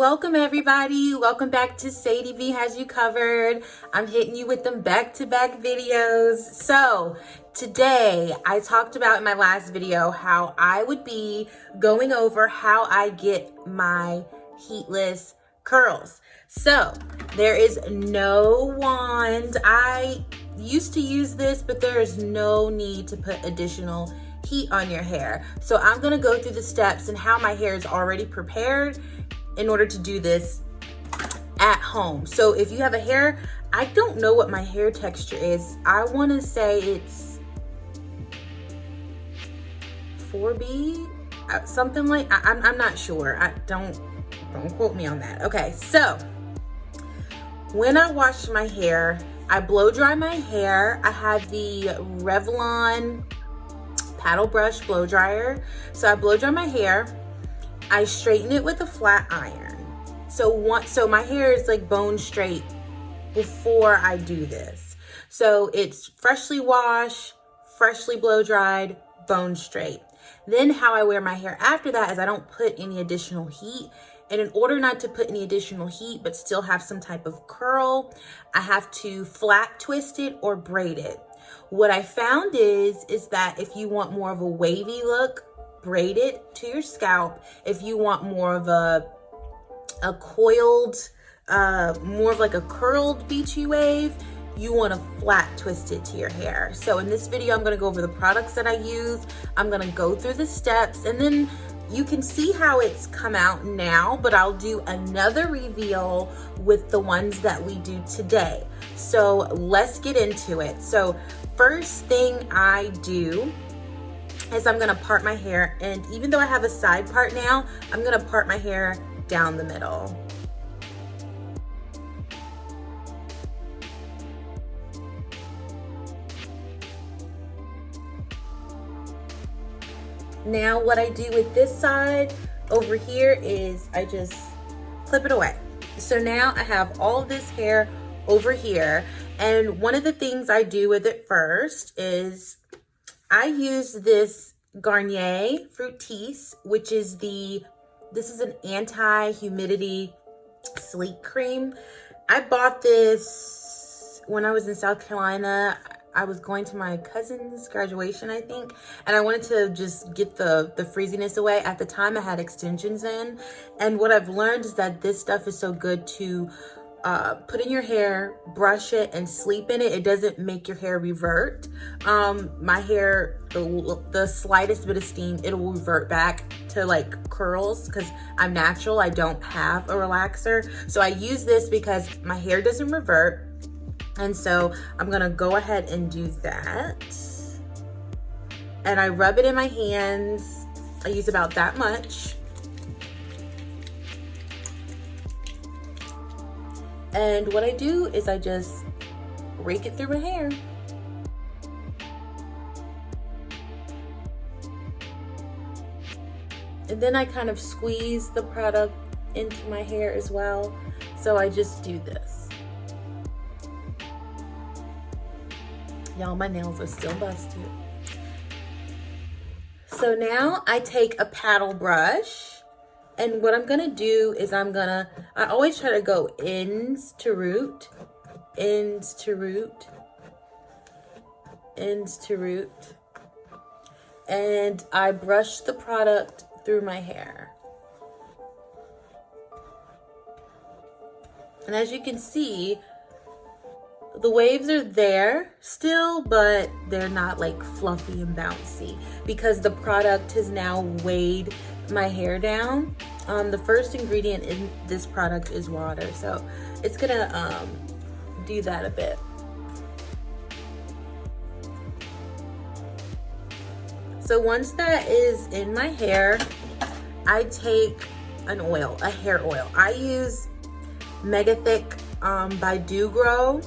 Welcome everybody. Welcome back to Sadie V Has You Covered. I'm hitting you with them back-to-back videos. So today I talked about in my last video how I would be going over how I get my heatless curls. So there is no wand. I used to use this, but there is no need to put additional heat on your hair. So I'm gonna go through the steps and how my hair is already prepared in order to do this at home. So if you have a hair, I don't know what my hair texture is. I wanna say it's 4B, something like, I'm not sure. Don't quote me on that. Okay, so when I wash my hair, I blow dry my hair. I have the Revlon paddle brush blow dryer. So I blow dry my hair. I straighten it with a flat iron. So my hair is like bone straight before I do this. So it's freshly washed, freshly blow dried, bone straight. Then how I wear my hair after that is I don't put any additional heat. And in order not to put any additional heat but still have some type of curl, I have to flat twist it or braid it. What I found is that if you want more of a wavy look, braid it to your scalp. If you want more of a coiled, more of like a curled beachy wave, you want to flat twist it to your hair. So in this video, I'm going to go over the products that I use. I'm going to go through the steps, and then you can see how it's come out now, but I'll do another reveal with the ones that we do today. So let's get into it. So first thing I do is I'm gonna part my hair, and even though I have a side part now, I'm gonna part my hair down the middle. Now what I do with this side over here is I just clip it away. So now I have all this hair over here, and one of the things I do with it first is I use this Garnier Fructis, which is this is an anti-humidity sleek cream. I bought this when I was in South Carolina. I was going to my cousin's graduation, I think, and I wanted to just get the freeziness away. At the time, I had extensions in, and what I've learned is that this stuff is so good to put in your hair, brush it, and sleep in it. It doesn't make your hair revert. My hair, the slightest bit of steam, it'll revert back to like curls because I'm natural. I don't have a relaxer. So I use this because my hair doesn't revert. And so I'm gonna go ahead and do that. And I rub it in my hands. I use about that much. And what I do is I just rake it through my hair. And then I kind of squeeze the product into my hair as well. So I just do this. Y'all, my nails are still busted. So now I take a paddle brush. And what I'm gonna do is I always try to go ends to root, ends to root, ends to root. And I brush the product through my hair. And as you can see, the waves are there still, but they're not like fluffy and bouncy because the product has now weighed my hair down. The first ingredient in this product is water, so it's gonna do that a bit. So once that is in my hair, I take an oil, a hair oil. I use Mega Thick by Do Grow.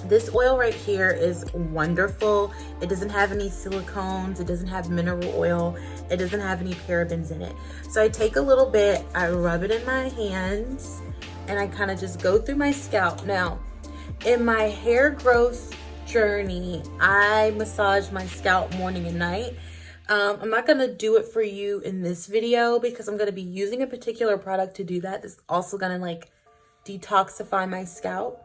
This oil right here is wonderful. It doesn't have any silicones. It doesn't have mineral oil. It doesn't have any parabens in it. So I take a little bit, I rub it in my hands, and I kind of just go through my scalp. Now, in my hair growth journey, I massage my scalp morning and night. I'm not going to do it for you in this video because I'm going to be using a particular product to do that. That's also going to like detoxify my scalp.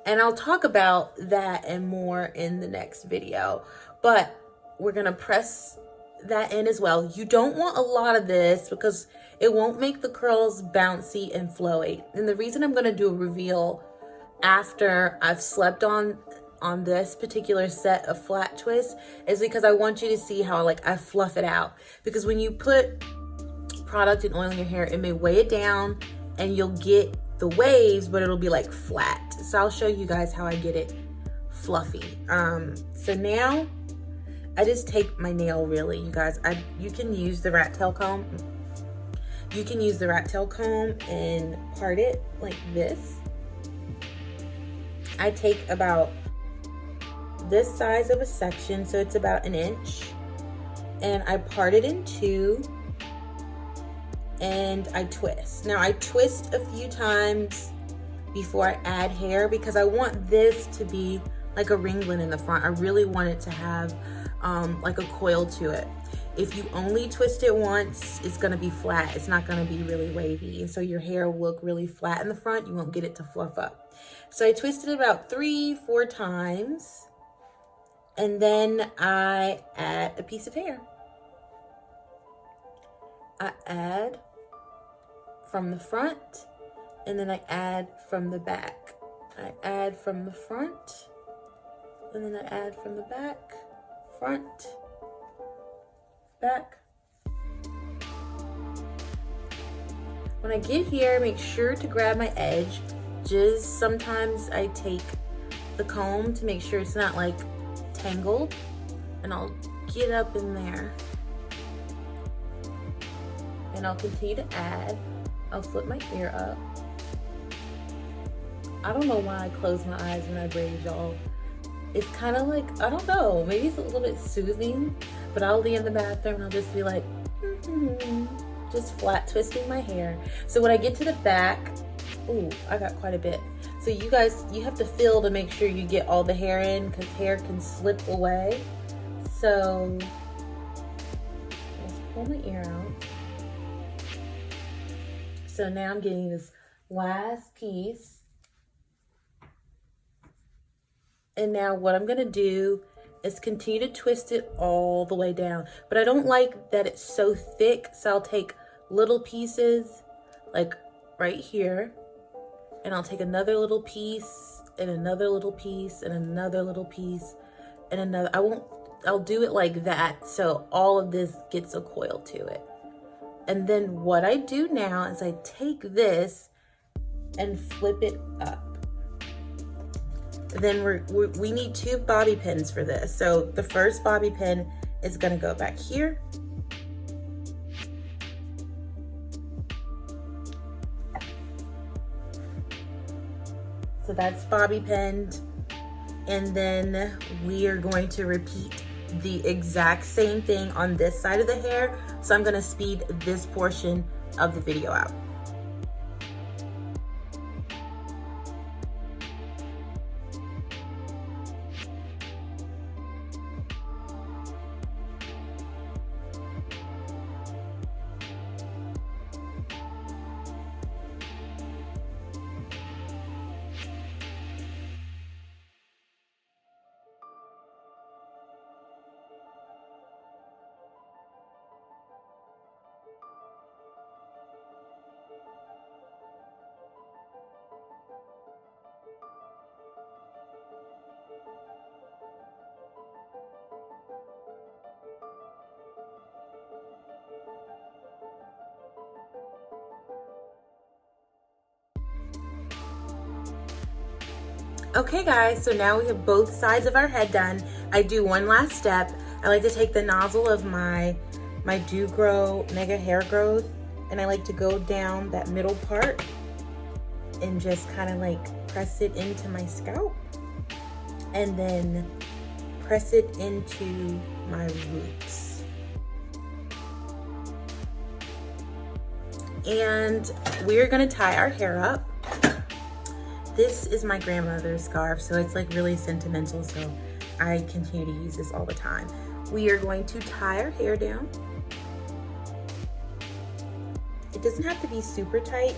And I'll talk about that and more in the next video. But we're going to press that in as well. You don't want a lot of this because it won't make the curls bouncy and flowy. And the reason I'm going to do a reveal after I've slept on this particular set of flat twists is because I want you to see how like I fluff it out. Because when you put product and oil in your hair, it may weigh it down and you'll get the waves, but it'll be like flat. So I'll show you guys how I get it fluffy. So now I just take my nail, really, you guys. You can use the rat tail comb. You can use the rat tail comb and part it like this. I take about this size of a section, so it's about 1 inch, and I part it in two and I twist. Now I twist a few times before I add hair because I want this to be like a ringlet in the front. I really want it to have like a coil to it. If you only twist it once, it's gonna be flat. It's not gonna be really wavy. And so your hair will look really flat in the front. You won't get it to fluff up. So I twisted it about 3-4 times. And then I add a piece of hair. I add from the front, and then I add from the back. I add from the front, and then I add from the back, front, back. When I get here, make sure to grab my edge. Just sometimes I take the comb to make sure it's not like tangled, and I'll get up in there and I'll continue to add. I'll flip my ear up. I don't know why I close my eyes when I braid, y'all. It's kind of like, I don't know, maybe it's a little bit soothing, but I'll be in the bathroom and I'll just be like, just flat twisting my hair. So when I get to the back, ooh, I got quite a bit. So you guys, you have to feel to make sure you get all the hair in because hair can slip away. So let's pull my ear out. So now I'm getting this last piece. And now what I'm gonna do is continue to twist it all the way down. But I don't like that it's so thick, so I'll take little pieces like right here. And I'll take another little piece and another little piece and another little piece and another. I'll do it like that so all of this gets a coil to it. And then what I do now is I take this and flip it up. Then we need 2 bobby pins for this. So the first bobby pin is gonna go back here. So that's bobby pinned. And then we are going to repeat the exact same thing on this side of the hair. So I'm gonna speed this portion of the video out. Okay guys, so now we have both sides of our head done. I do one last step. I like to take the nozzle of my Do Grow Mega Hair Growth, and I like to go down that middle part and just kind of like press it into my scalp and then press it into my roots. And we're gonna tie our hair up. This is my grandmother's scarf, so it's like really sentimental, so I continue to use this all the time. we are going to tie our hair down. It doesn't have to be super tight,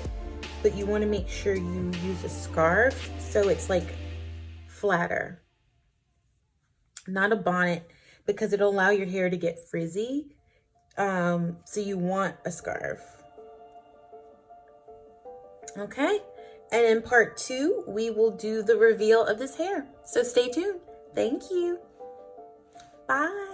but you want to make sure you use a scarf so it's like flatter, not a bonnet, because it'll allow your hair to get frizzy. So you want a scarf. Okay, and in part 2, we will do the reveal of this hair. So stay tuned. Thank you. Bye.